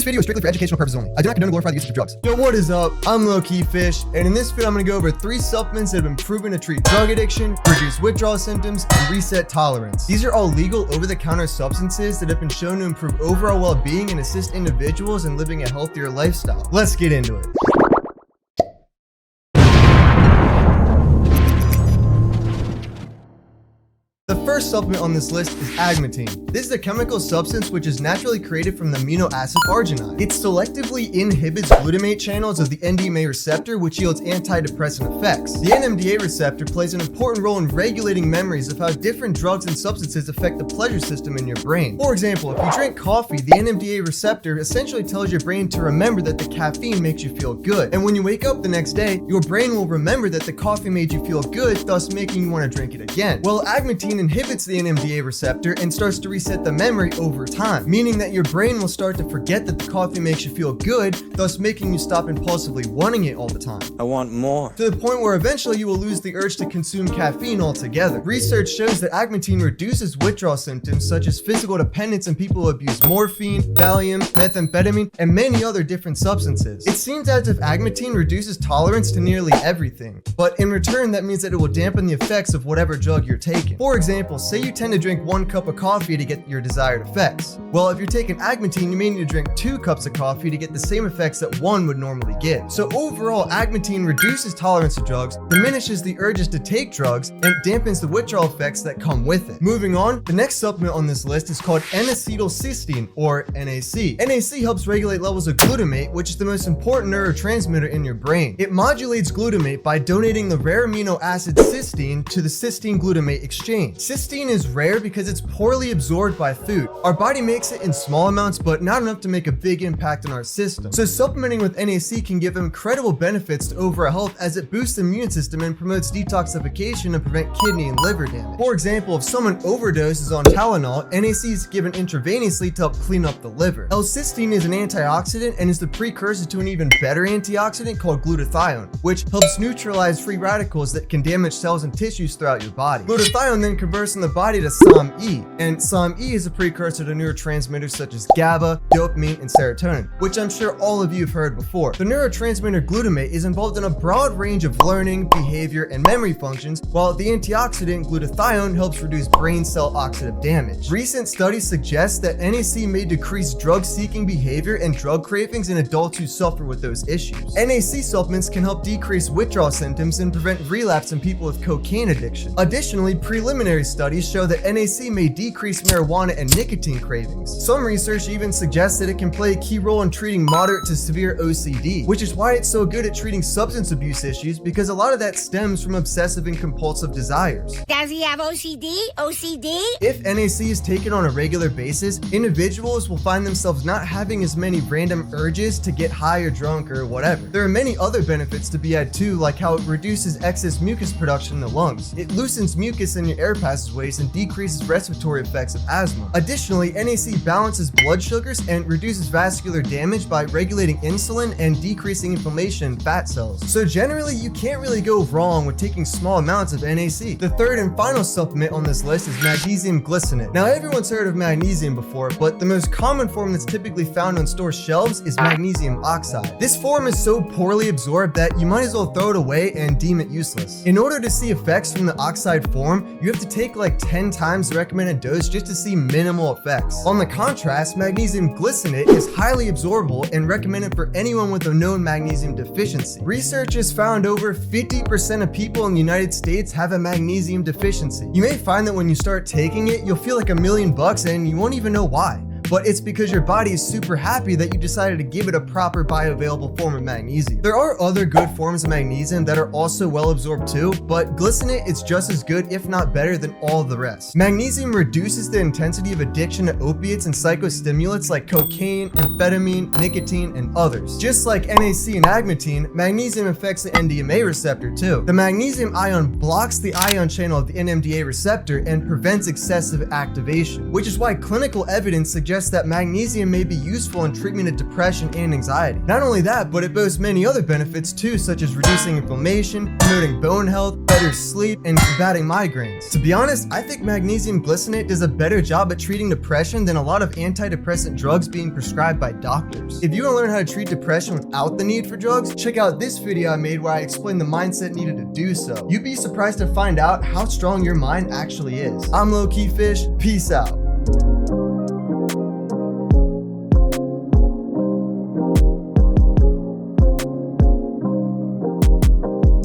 video is strictly for educational purposes only. I do not condone or glorify the use of drugs. Yo, what is up? I'm 𝗏𝗏𝗃, and in this video I'm going to go over 3 supplements that have been proven to treat drug addiction, reduce withdrawal symptoms, and reset tolerance. These are all legal over-the-counter substances that have been shown to improve overall well-being and assist individuals in living a healthier lifestyle. Let's get into it. The first supplement on this list is Agmatine. This is a chemical substance which is naturally created from the amino acid arginine. It selectively inhibits glutamate channels of the NMDA receptor, which yields antidepressant effects. The NMDA receptor plays an important role in regulating memories of how different drugs and substances affect the pleasure system in your brain. For example, if you drink coffee, the NMDA receptor essentially tells your brain to remember that the caffeine makes you feel good. And when you wake up the next day, your brain will remember that the coffee made you feel good, thus making you want to drink it again. Well, Agmatine inhibits the NMDA receptor and starts to reset the memory over time, meaning that your brain will start to forget that the coffee makes you feel good, thus making you stop impulsively wanting it all the time. I want more. To the point where eventually you will lose the urge to consume caffeine altogether. Research shows that Agmatine reduces withdrawal symptoms such as physical dependence in people who abuse morphine, Valium, methamphetamine, and many other different substances. It seems as if Agmatine reduces tolerance to nearly everything, but in return that means that it will dampen the effects of whatever drug you're taking. For example, say you tend to drink 1 cup of coffee to get your desired effects. Well, if you're taking Agmatine, you may need to drink 2 cups of coffee to get the same effects that 1 would normally give. So overall, Agmatine reduces tolerance to drugs, diminishes the urges to take drugs, and dampens the withdrawal effects that come with it. Moving on, the next supplement on this list is called N-Acetylcysteine, or NAC. NAC helps regulate levels of glutamate, which is the most important neurotransmitter in your brain. It modulates glutamate by donating the rare amino acid cysteine to the cysteine-glutamate exchange. Cysteine is rare because it's poorly absorbed by food. Our body makes it in small amounts, but not enough to make a big impact on our system. So supplementing with NAC can give incredible benefits to overall health as it boosts the immune system and promotes detoxification and prevent kidney and liver damage. For example, if someone overdoses on Tylenol, NAC is given intravenously to help clean up the liver. L-cysteine is an antioxidant and is the precursor to an even better antioxidant called glutathione, which helps neutralize free radicals that can damage cells and tissues throughout your body. Glutathione then converts in the body to 𝗁𝗔𝗄, and 𝗁𝗔𝗄 is a precursor to neurotransmitters such as GABA, dopamine, and serotonin, which I'm sure all of you have heard before. The neurotransmitter glutamate is involved in a broad range of learning, behavior, and memory functions, while the antioxidant glutathione helps reduce brain cell oxidative damage. Recent studies suggest that NAC may decrease drug-seeking behavior and drug cravings in adults who suffer with those issues. NAC supplements can help decrease withdrawal symptoms and prevent relapse in people with cocaine addiction. Additionally, preliminary studies show that NAC may decrease marijuana and nicotine cravings. Some research even suggests that it can play a key role in treating moderate to severe OCD, which is why it's so good at treating substance abuse issues, because a lot of that stems from obsessive and compulsive desires. Does he have OCD? If NAC is taken on a regular basis, individuals will find themselves not having as many random urges to get high or drunk or whatever. There are many other benefits to be had too, like how it reduces excess mucus production in the lungs. It loosens mucus in your air passageways and decreases respiratory effects of asthma. Additionally, NAC balances blood sugars and reduces vascular damage by regulating insulin and decreasing inflammation in fat cells. So generally, you can't really go wrong with taking small amounts of NAC. The third and final supplement on this list is magnesium glycinate. Now, everyone's heard of magnesium before, but the most common form that's typically found on store shelves is magnesium oxide. This form is so poorly absorbed that you might as well throw it away and deem it useless. In order to see effects from the oxide form, you have to take like 10 times the recommended dose just to see minimal effects. On the contrast, magnesium glycinate is highly absorbable and recommended for anyone with a known magnesium deficiency. Research has found over 50% of people in the United States have a magnesium deficiency. You may find that when you start taking it, you'll feel like $1 million and you won't even know why. But it's because your body is super happy that you decided to give it a proper bioavailable form of magnesium. There are other good forms of magnesium that are also well absorbed too, but glycinate is just as good, if not better, than all the rest. Magnesium reduces the intensity of addiction to opiates and psychostimulants like cocaine, amphetamine, nicotine, and others. Just like NAC and Agmatine, magnesium affects the NMDA receptor too. The magnesium ion blocks the ion channel of the NMDA receptor and prevents excessive activation, which is why clinical evidence suggests suggests that magnesium may be useful in treatment of depression and anxiety. Not only that, but it boasts many other benefits too, such as reducing inflammation, promoting bone health, better sleep, and combating migraines. To be honest, I think magnesium glycinate does a better job at treating depression than a lot of antidepressant drugs being prescribed by doctors. If you want to learn how to treat depression without the need for drugs, check out this video I made where I explain the mindset needed to do so. You'd be surprised to find out how strong your mind actually is. I'm 𝗿𝗶𝗿𝗆, peace out.